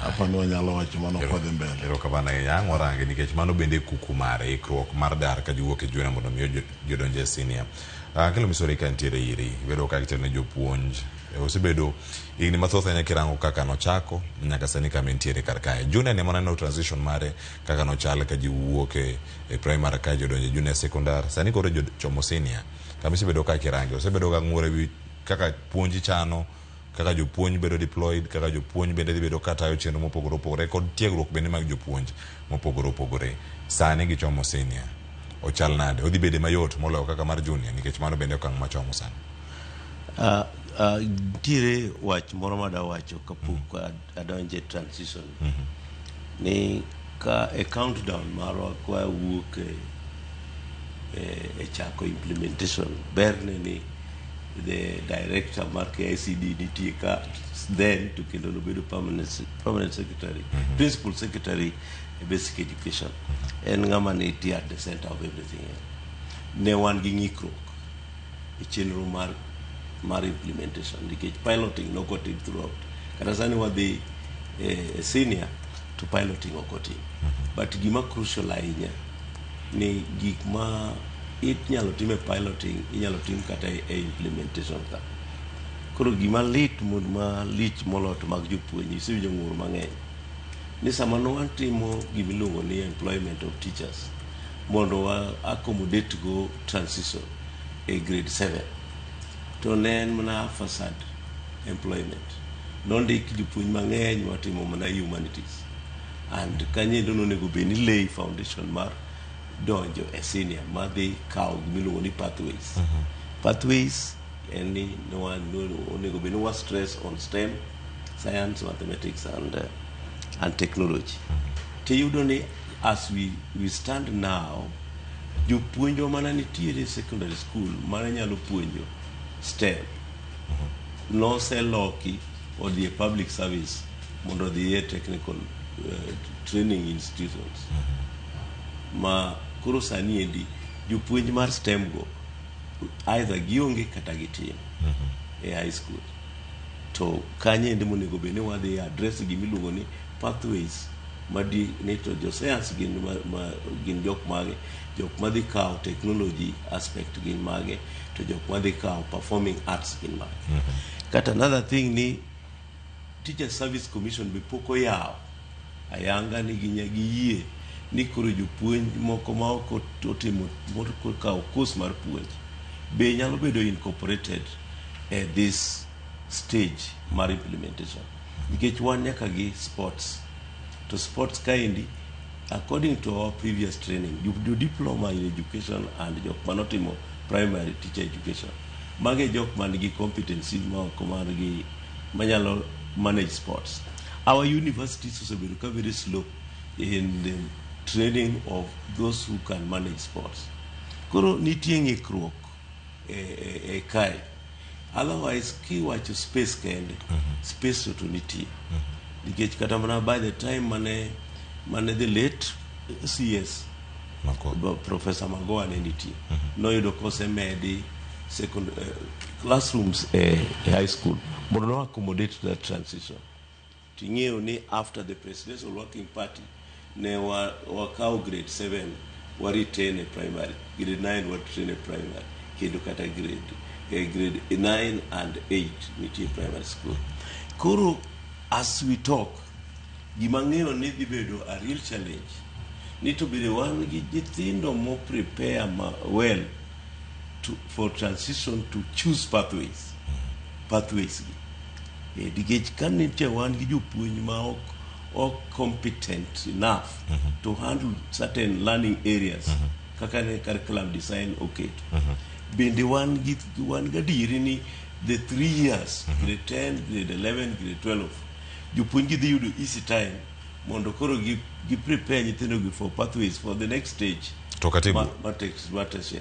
apani wanyalo wacho mano kodhi mbele. Erokamano ahinya warange nikech mano bende kuku mare ikruok mar dar ka jiwuok e juona mondo miyo jodonje senior. Akello Misori ka ntiere iri bedo ka kitero ne jopuonj osebedo higni mathoth ahinya kirango kaka nochako nyaka sani kama ntiere kar kae. Junior ne moneno transition mare kaka nochal ka jiwuok e primary ka jodonje junior secondary sani koro jochomo senior kama isebedo ka kirange osebedo ka ng'ure wi kaka puonji chano kaka jopuonj bedo deployed kaka jopuonj bende dhi bedo katayo chenro mopogore opogore kod tiegruok bende mag jopuonj mopogore opogore sani gichomo senior ochal nade odhi bede mayot moloyo kaka mar junior nikech mano bende okang' machomo sani. Tire wach moro mada wacho kapok adonje transition ni ka e countdown marwa kwa wuok e chako implementation berne ni the director mar KICD nitie ka then to kendo nobedo permanent secretary principal secretary e basic education en ng'ama nitie at the center of everything. Ne wan gi ng'ikruok e chenro mar implementation nikech piloting nokotim throughout kata sani wadhi senior to piloting okotim but gima crucial ahinya ni gik ma inyalo time piloting inyalo tim kata e implementation ka koro gima lit ma lich molot mag jopuonj isewinjo ng'ur mang'eny ni sama no timo gimiluongo ni employment of teachers mondo wa accommodate go transition e grade 7 to ne en mana facade employment nondik jopuonj mang'eny watimo mana humanities and kanyendo nonego bed ni lay foundation mar donjo e senior madhi kawo gimiluongo ni pathways en ni onego bed ni wa stress on STEM science mathematics and technology tiyudo ni as we stand now jopuonjo mana nitiere secondary school mana nyalo puonjo STEM noseloki odhi e public service mondo odhi e technical training institutions ma koro sani endi jopuonj mar STEM go either gionge kata gitim e high school to kanye endi monego bed ni wadhi address gimiluongo ni pathways madi ne to jo science gin jok mage jok madhi kawo technology aspect gin mage to jok madhi kawo performing arts gin mage kata another thing ni Teacher Service Commission be poko yawo ayanga ni giyie ni koro jopuonj moko ma ok otimo kawo course mar puonj be nyalo bedo incorporated at this stage mar implementation nikech wan nyaka gi sports to sports kaindi according to our previous training you diploma in education and jok manotimo primary teacher education mage jok man gi competency ma gi manyalo manage sports. Our universities also become very slow in the training of those who can manage sports. Koro nitie ng'ikruok e kai. Otherwise kiwacho space kende space to nitie nikech kata mana by the time mane the late CS Professor Magoa ne nitie noyudo kosemedi second classrooms high school mondo no accommodate that transition. Ting'eyo ni after the presidential working party ne wakawo grade 7 retain e primary, grade 9 retain e primary, kendo kata grade 9 and 8 nitie primary school. Koro as we talk gima ng'eyo ni dhi bedo a real challenge ni to be wan gi nyithindo mo prepare well for transition to choose pathways nikech ka nitie wan gi jopuonj ma ok competent enough to handle certain learning areas kaka ne curriculum design bende wan gadieri ni the 3 years grade 10 grade 11 grade 12 jopuonj gi dhi yudo easy time mondo koro gi prepare nyithindo gi for pathways for the next stage to katibu